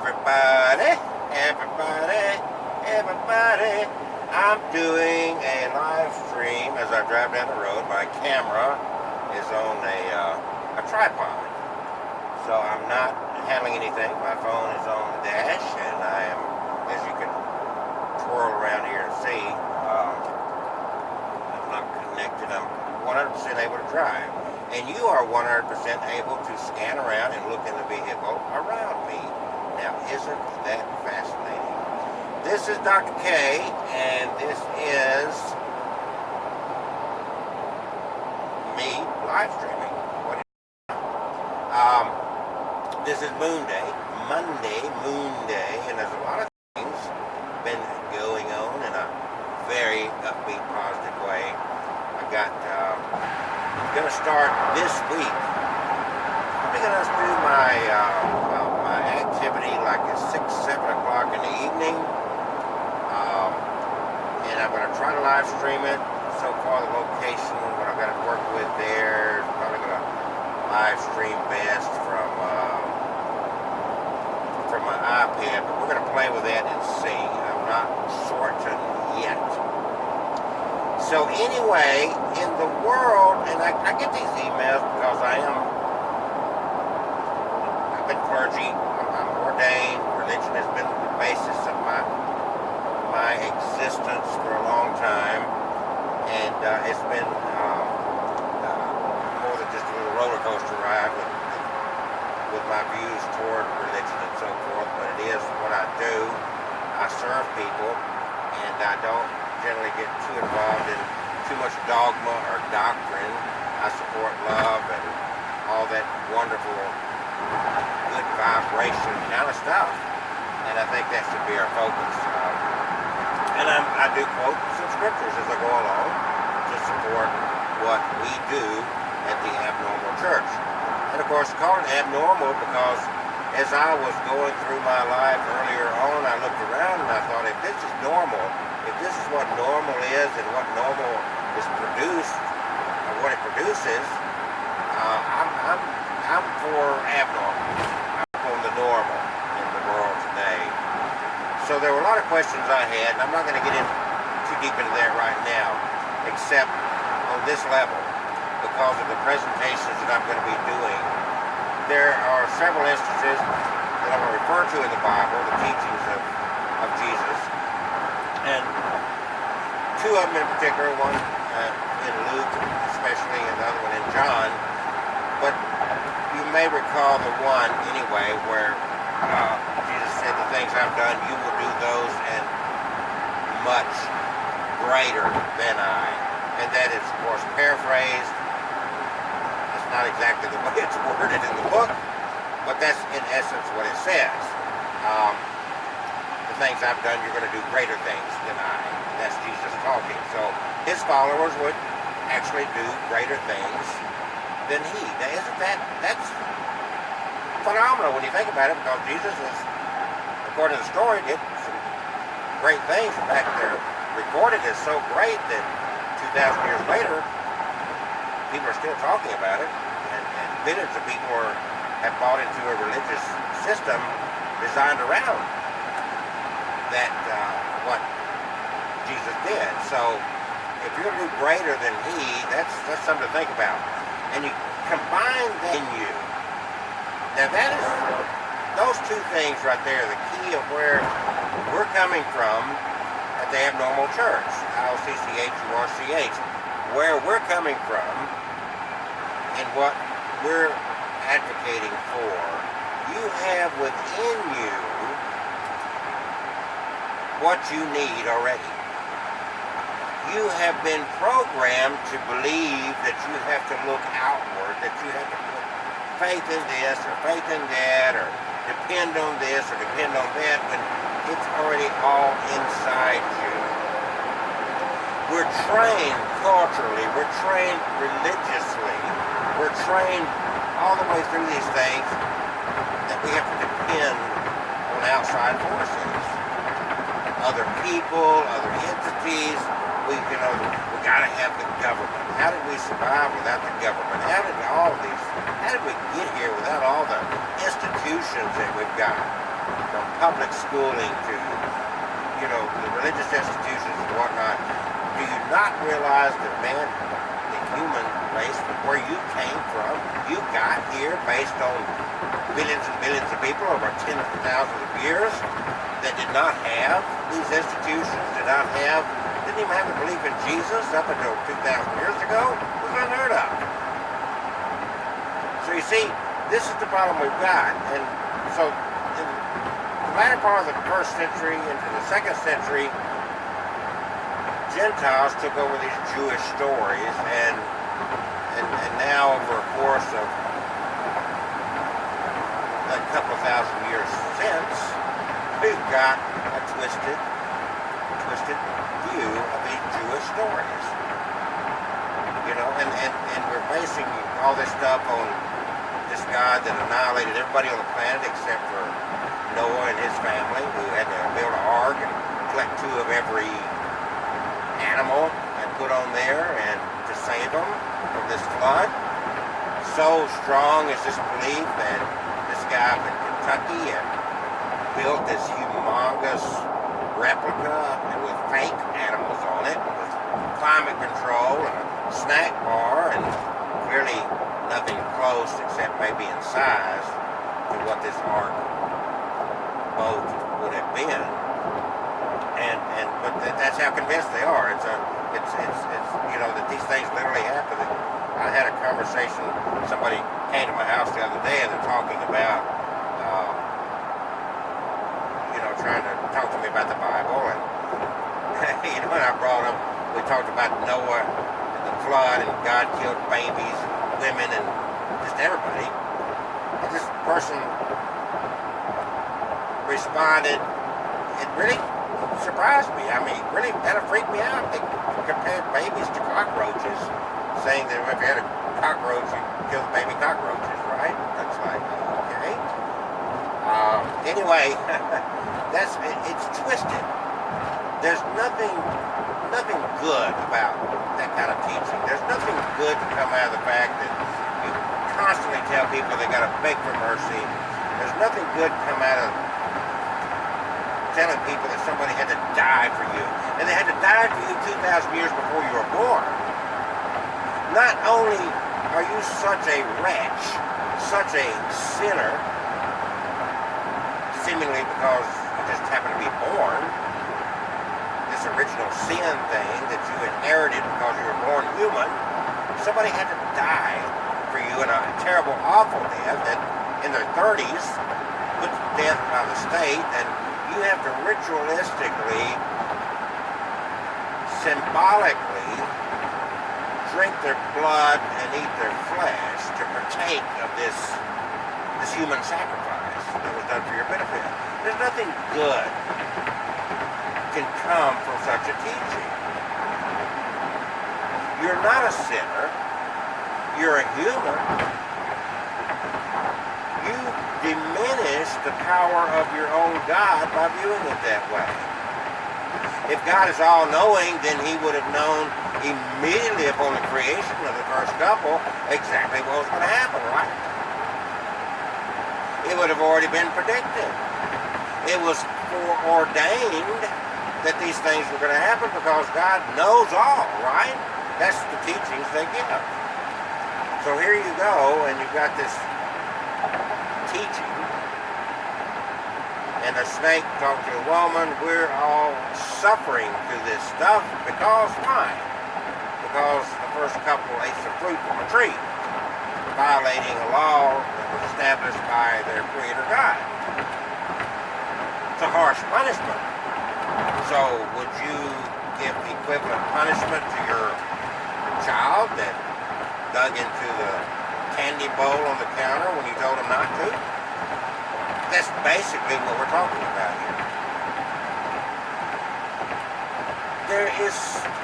Everybody, everybody, everybody. I'm doing a live stream as I drive down the road. My camera is on a tripod, so I'm not handling anything. My phone is on the dash, and I am, as you can twirl around here and see, I'm not connected. I'm 100% able to drive. And you are 100% able to scan around and look in the vehicle around me. Now, isn't that fascinating? This is Dr. K, and this is me live streaming. This is Moonday, Moonday, and there's a lot of things been going on in a very upbeat, positive way. I got going to start this week. I'm going to do my activity like at 6, 7 o'clock in the evening, and I'm going to try to live stream it. So far, the location, what I've got to work with there, is probably going to live stream best from my iPad, but we're going to play with that and see. I'm not certain yet. So anyway, in the world, and I get these emails because I've been clergy, I'm ordained, religion has been the basis of my existence for a long time, and it's been more than just a little roller coaster ride with my views toward religion and so forth, but it is what I do. I serve people, and I don't generally get too involved in too much dogma or doctrine. I support love and all that wonderful good vibration kind of stuff, and I think that should be our focus. And I do quote some scriptures as I go along to support what we do at the Abnormal Church. And of course, call it abnormal because as I was going through my life earlier on, I looked around and I thought, if this is normal, if this is what normal is and what normal is produced, or what it produces, I'm for abnormal. I'm for the normal in the world today. So there were a lot of questions I had, and I'm not going to get in too deep into that right now, except on this level, because of the presentations that I'm going to be doing. There are several instances that I'm going to refer to in the Bible, the teachings of Jesus, and two of them in particular, one in Luke especially, and the other one in John. But you may recall the one anyway where Jesus said, the things I've done, you will do those and much greater than I. And that is, of course, paraphrased. It's not exactly the way it's worded in the book, but that's in essence what it says. The things I've done, you're going to do greater things than I. That's Jesus talking. So his followers would actually do greater things than he. Now, that's phenomenal when you think about it, because Jesus is, according to the story, did some great things. In fact, they're recorded as so great that 2,000 years later, people are still talking about it, and millions of people have bought into a religious system designed around that, what Jesus did. So if you're going to do greater than he, that's something to think about. And you combine that in you. Now that is, those two things right there, the key of where we're coming from at the Abnormal Church, IOCCHURCH, where we're coming from and what we're advocating for. You have within you what you need already. You have been programmed to believe that you have to look outward, that you have to put faith in this or faith in that, or depend on this or depend on that, when it's already all inside you. We're trained culturally, we're trained religiously, we're trained all the way through these things that we have to depend on outside forces. Other people, other entities. We got to have the government. How did we survive without the government? How did we get here without all the institutions that we've got? from public schooling to, the religious institutions and whatnot, do you not realize that, man, the human race, from where you came from, you got here based on billions and billions of people over tens of thousands of years that did not have these institutions, didn't even have the belief in Jesus up until 2,000 years ago? It was unheard of. So you see, this is the problem we've got. And so in the latter part of the first century into the second century, Gentiles took over these Jewish stories, and now over a course of a couple thousand years since, we've got a twisted view of these Jewish stories. And we're basing all this stuff on this God that annihilated everybody on the planet except for Noah and his family, who had to build an ark and collect two of every animal and put on there and to save them from this flood. So strong is this belief that this guy up in Kentucky had built this humongous replica with fake animals on it, with climate control and a snack bar, and clearly nothing close except maybe in size to what this ark boat would have been. But that's how convinced they are. It's that these things literally happen. I had a conversation. Somebody came to my house the other day, and they're talking about, trying to talk to me about the Bible, and when I brought them, we talked about Noah and the flood, and God killed babies, and women, and just everybody. And this person responded, it really surprised me. I mean, really, that'll freak me out. They compared babies to cockroaches, saying that if you had a cockroach, you kill the baby cockroaches, right? That's like, okay. Anyway, it's twisted. There's nothing good about that kind of teaching. There's nothing good to come out of the fact that you constantly tell people they got to beg for mercy. There's nothing good to come out of telling people that somebody had to die for you. And they had to die for you 2,000 years before you were born. Not only are you such a wretch, such a sinner, seemingly because you just happen to be born, this original sin thing that you inherited because you were born human, somebody had to die for you in a terrible, awful death that in their 30s, put to death by the state, and you have to ritualistically, symbolically drink their blood and eat their flesh to partake of this human sacrifice that was done for your benefit. There's nothing good can come from such a teaching. You're not a sinner. You're a human. You diminish the power of your own God by viewing it that way. If God is all-knowing, then he would have known immediately upon the creation of the first couple exactly what was going to happen, right? It would have already been predicted. It was foreordained that these things were going to happen because God knows all, right? That's the teachings they give. So here you go, and you've got this teaching, and the snake talked to the woman. We're all suffering through this stuff because why? Because the first couple ate some fruit from a tree, violating a law that was established by their creator God. It's a harsh punishment. So would you give equivalent punishment to your child that dug into the candy bowl on the counter when you told him not to? That's basically what we're talking about here. There is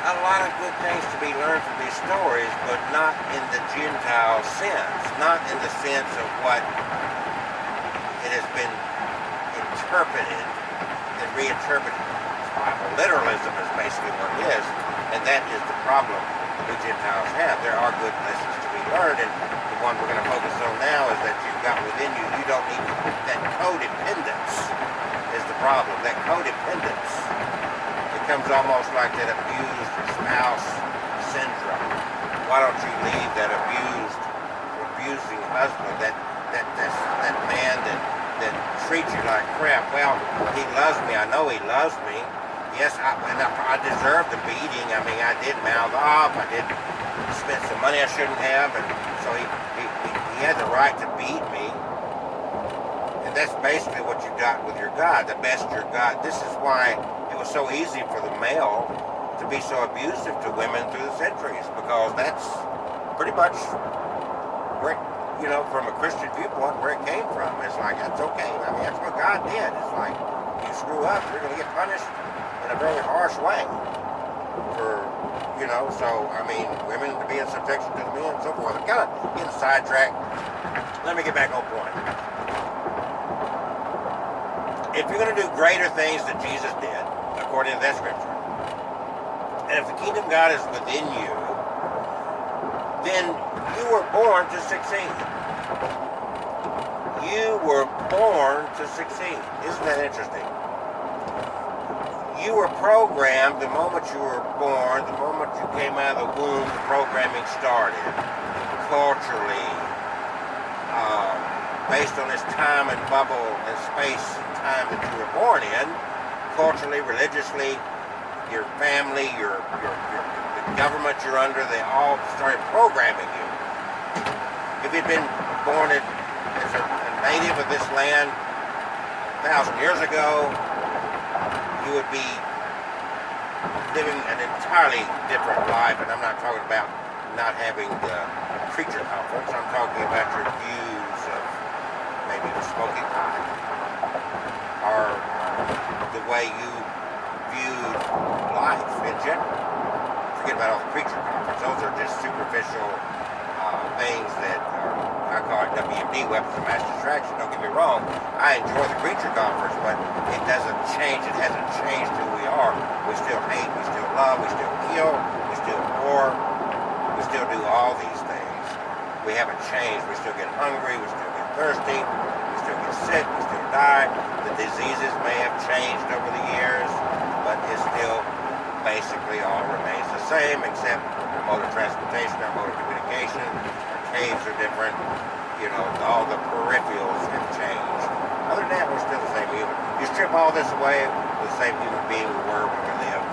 a lot of good things to be learned from these stories, but not in the Gentile sense, not in the sense of what it has been interpreted and reinterpreted. Bible literalism is basically what it is, and that is the problem we Gentiles have. There are good lessons to be learned, and the one we're going to focus on now is that you've got within you, you don't need that codependence is the problem. That codependence, it comes almost like that abused spouse syndrome. Why don't you leave that abusing husband, that man that treats you like crap? Well, he loves me. I know he loves me. Yes, I deserve the beating. I mean, I did mouth off. I did spend some money I shouldn't have, and so he had the right to beat me. And that's basically what you got with your God, the best your God. This is why it was so easy for the male to be so abusive to women through the centuries, because that's pretty much where, from a Christian viewpoint, where it came from. It's like, that's okay. I mean, that's what God did. It's like, you screw up, you're going to get punished in a very harsh way. So, I mean, women to be in subjection to the men and so forth. I'm kind of getting sidetracked. Let me get back on point. If you're going to do greater things than Jesus did, according to that scripture, and if the kingdom of God is within you, then you were born to succeed. You were born to succeed. Isn't that interesting? You were programmed the moment you were born, the moment you came out of the womb, the programming started. Culturally, based on this time and bubble and space and time that you were born in, culturally, religiously, your family, the government you're under, they all started programming you. If you'd been born as a native of this land 1,000 years ago, you would be living an entirely different life. And I'm not talking about not having the preacher conference. I'm talking about your views of maybe the smoking pot, or the way you viewed life in general. Forget about all the preacher conference. Those are just superficial things that I call it WMD, weapons of mass distraction. Don't get me wrong, I enjoy the preacher conference, but it doesn't change. It hasn't changed who we are. We still hate, we still love, we still kill, we still war, we still do all these things. We haven't changed. We still get hungry, we still get thirsty, we still get sick, we still die. The diseases may have changed over the years, but it still basically all remains the same, except our mode of transportation, our mode of communication, our caves are different, all the peripherals have changed. Other than that, we're still the same human. You strip all this away, we're the same human being we were when we lived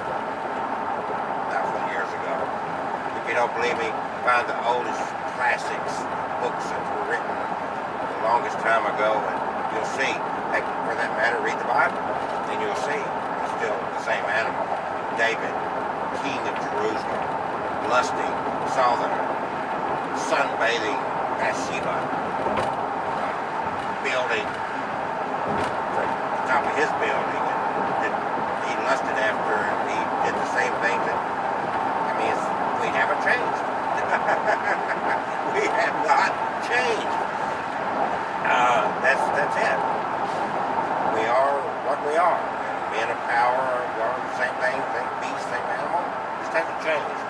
1,000 years ago. If you don't believe me, find the oldest classics, books that were written the longest time ago, and you'll see. Heck, for that matter, read the Bible, and you'll see it's still the same animal. David, king of Jerusalem, lusting, saw the sunbathing Bathsheba, building from the top of his building, and he lusted after, and he did the same thing that, we haven't changed. We have not changed. That's it. We are what we are. Men of power are the same thing, same beast, same animal. Just hasn't changed.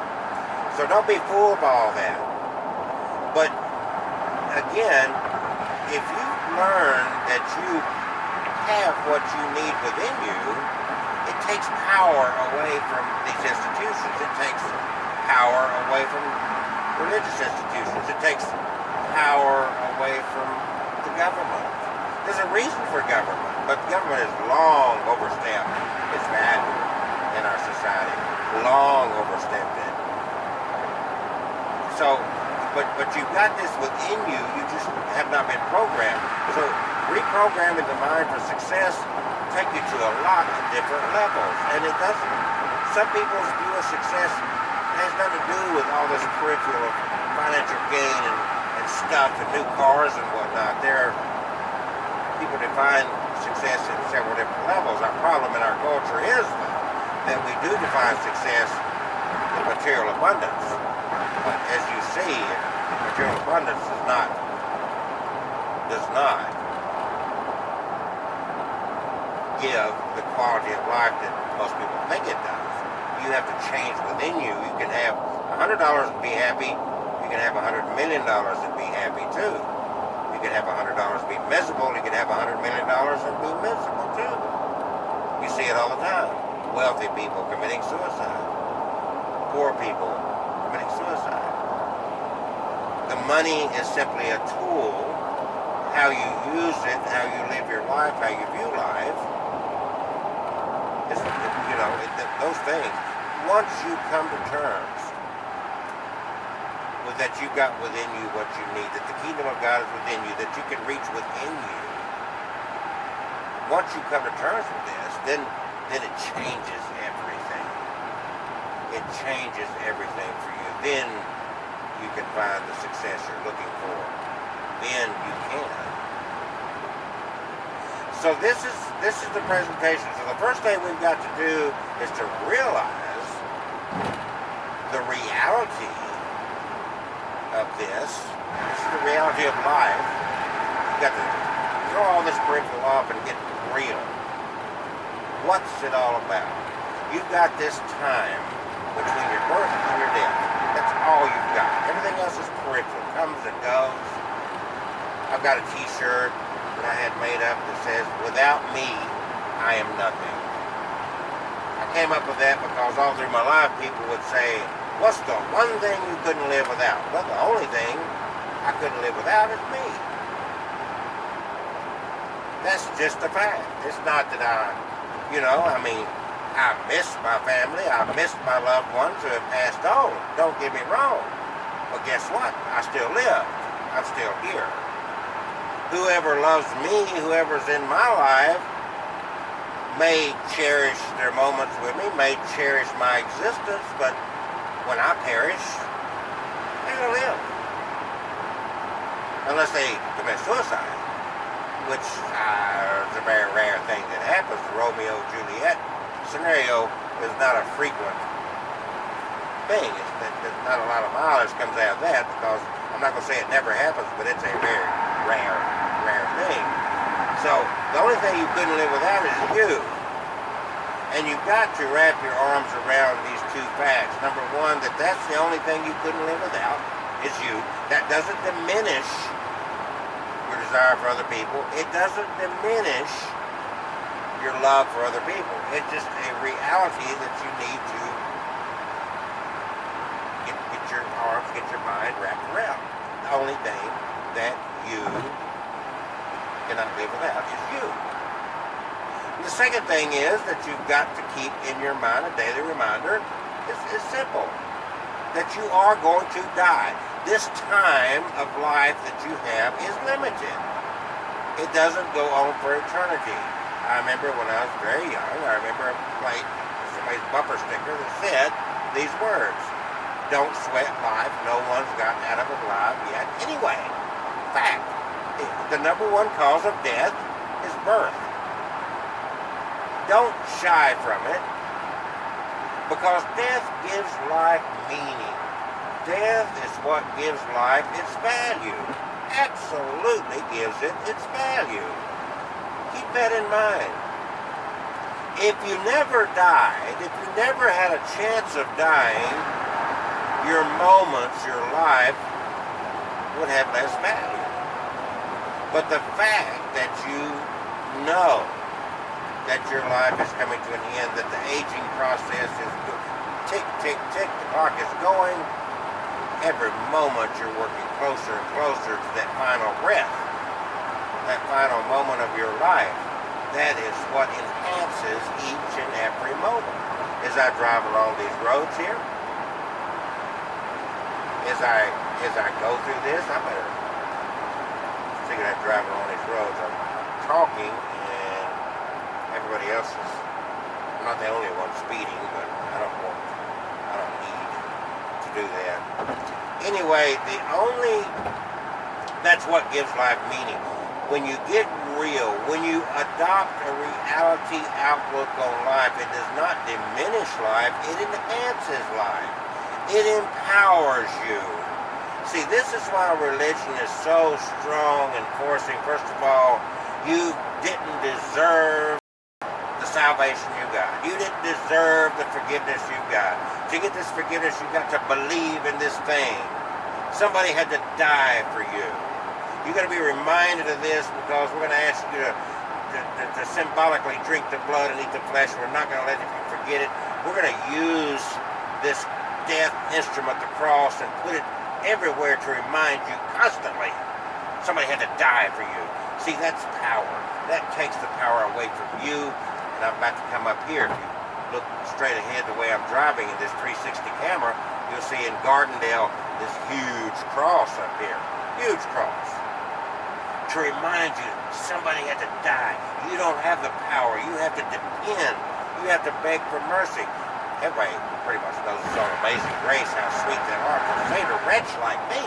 So don't be fooled by all that. But again, if you learn that you have what you need within you, it takes power away from these institutions. It takes power away from religious institutions. It takes power away from the government. There's a reason for government, but government has long overstepped its value in our society. Long overstepped it. So, but you've got this within you. You just have not been programmed. So reprogramming the mind for success take you to a lot of different levels, and it doesn't. Some people's view of success has nothing to do with all this peripheral of financial gain and stuff and new cars and whatnot. People define success at several different levels. Our problem in our culture is that we do define success in material abundance. But as you see, material abundance does not give the quality of life that most people think it does. You you have to change within you. You can have $100 and be happy. You can have $100 million and be happy too. You can have $100 and be miserable. You can have $100 million and be miserable too. You see it all the time. Wealthy people committing suicide. Poor people committing suicide. The money is simply a tool. How you use it, how you live your life, how you view life, those things. Once you come to terms with that you've got within you what you need, that the kingdom of God is within you, that you can reach within you, once you come to terms with this, then it changes everything. It changes everything for you. Then you can find the success you're looking for. Then you can. So this is the presentation. So the first thing we've got to do is to realize the reality of this. This is the reality of life. You've got to throw all this peripheral off and get real. What's it all about? You've got this time between your birth and your death. That's all you've got. Everything else is peripheral. Comes and goes. I've got a t-shirt that I had made up that says, "Without me, I am nothing." I came up with that because all through my life people would say, "What's the one thing you couldn't live without?" Well, the only thing I couldn't live without is me. That's just a fact. It's not that I miss my family. I miss my loved ones who have passed on. Don't get me wrong. But guess what? I still live. I'm still here. Whoever loves me, whoever's in my life, may cherish their moments with me, may cherish my existence, but when I perish, they're going to live. Unless they commit suicide, which is a very rare thing that happens. The Romeo-Juliet scenario is not a frequent thing. There's not a lot of mileage comes out of that, because I'm not going to say it never happens, but it's a very rare thing. So the only thing you couldn't live without is you. And you've got to wrap your arms around these two facts. Number one, that's the only thing you couldn't live without is you. That doesn't diminish your desire for other people. It doesn't diminish your love for other people. It's just a reality that you need to get your arms, get your mind wrapped around. The only thing that you cannot live without is you. And the second thing is that you've got to keep in your mind a daily reminder. It's simple. That you are going to die. This time of life that you have is limited. It doesn't go on for eternity. I remember when I was very young, I remember somebody's bumper sticker that said these words: "Don't sweat life, no one's got out of it alive yet." Anyway, fact, the number one cause of death is birth. Don't shy from it, because death gives life meaning. Death is what gives life its value. Absolutely gives it its value. Keep that in mind. If you never died, if you never had a chance of dying, your moments, your life would have less value. But the fact that you know that your life is coming to an end, that the aging process is tick, tick, tick, the clock is going, every moment you're working closer and closer to that final breath, that final moment of your life. That is what enhances each and every moment. As I drive along these roads here, as I go through this, I better figure out driving along these roads. I'm talking, and everybody else is. I'm not the only one speeding, but I don't need to do that. Anyway, that's what gives life meaning. When you get real, when you adopt a reality outlook on life, it does not diminish life, it enhances life. It empowers you. See, this is why religion is so strong in forcing, first of all, you didn't deserve the salvation you got. You didn't deserve the forgiveness you got. To get this forgiveness, you got to believe in this thing. Somebody had to die for you. You got to be reminded of this, because we're going to ask you to symbolically drink the blood and eat the flesh. We're not going to let you forget it. We're going to use this death instrument, the cross, and put it everywhere to remind you constantly somebody had to die for you. See, that's power. That takes the power away from you. And I'm about to come up here. If you look straight ahead the way I'm driving in this 360 camera, you'll see in Gardendale this huge cross up here. Huge cross. To remind you somebody had to die. You don't have the power. You have to depend. You have to beg for mercy. Everybody pretty much knows the song Amazing Grace, how sweet that heart to save a wretch like me.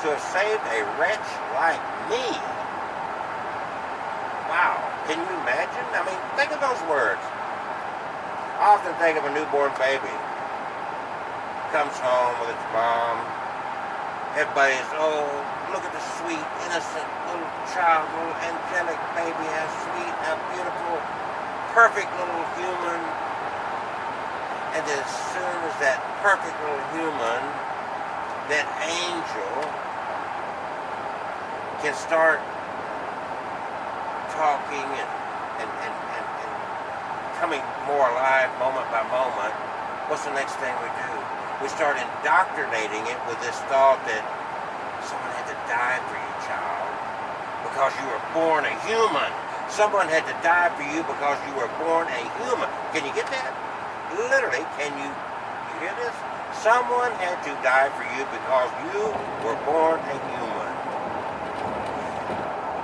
To have saved a wretch like me. Wow. Can you imagine? I mean, think of those words. I often think of a newborn baby. Comes home with its mom. Everybody's, oh, look at the sweet, innocent little child, little angelic baby, how sweet, how beautiful, perfect little human. And as soon as that perfect little human, that angel, can start talking and coming more alive moment by moment, what's the next thing we do? We start indoctrinating it with this thought that someone had to die for you, child, because you were born a human. Someone had to die for you because you were born a human. Can you get that? Literally, can you hear this? Someone had to die for you because you were born a human.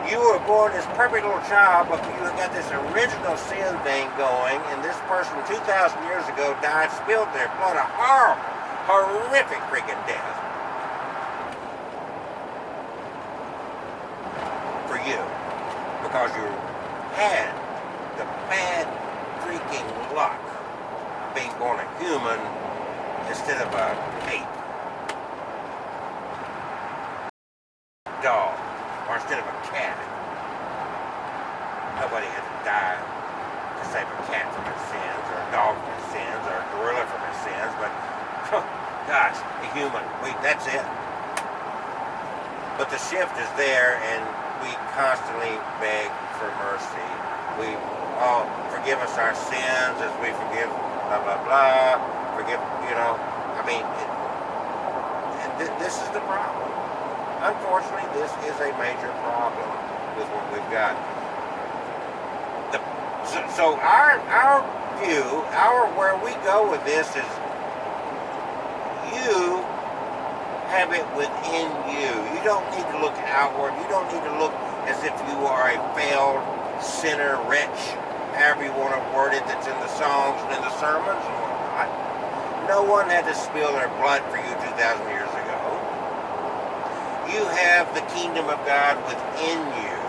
You were born this perfect little child, but you got this original sin thing going, and this person 2,000 years ago died, spilled their blood, a horrible, horrific freaking death for you, because you had the bad freaking luck of being born a human instead of a ape, dog, or instead of a cat. Nobody had to die to save a cat from its sins, or a dog from its sins, or a gorilla from its sins, but gosh, a human, that's it. But the shift is there, and we constantly beg for mercy. We forgive us our sins as we forgive blah blah blah. Forgive, this is the problem. Unfortunately, this is a major problem with what we've got. So our view, where we go with this is, you have it within you. You don't need to look outward. You don't need to look as if you are a failed sinner, wretch, however you want to word it, that's in the songs and in the sermons and whatnot. No one had to spill their blood for you 2,000 years ago. You have the kingdom of God within you.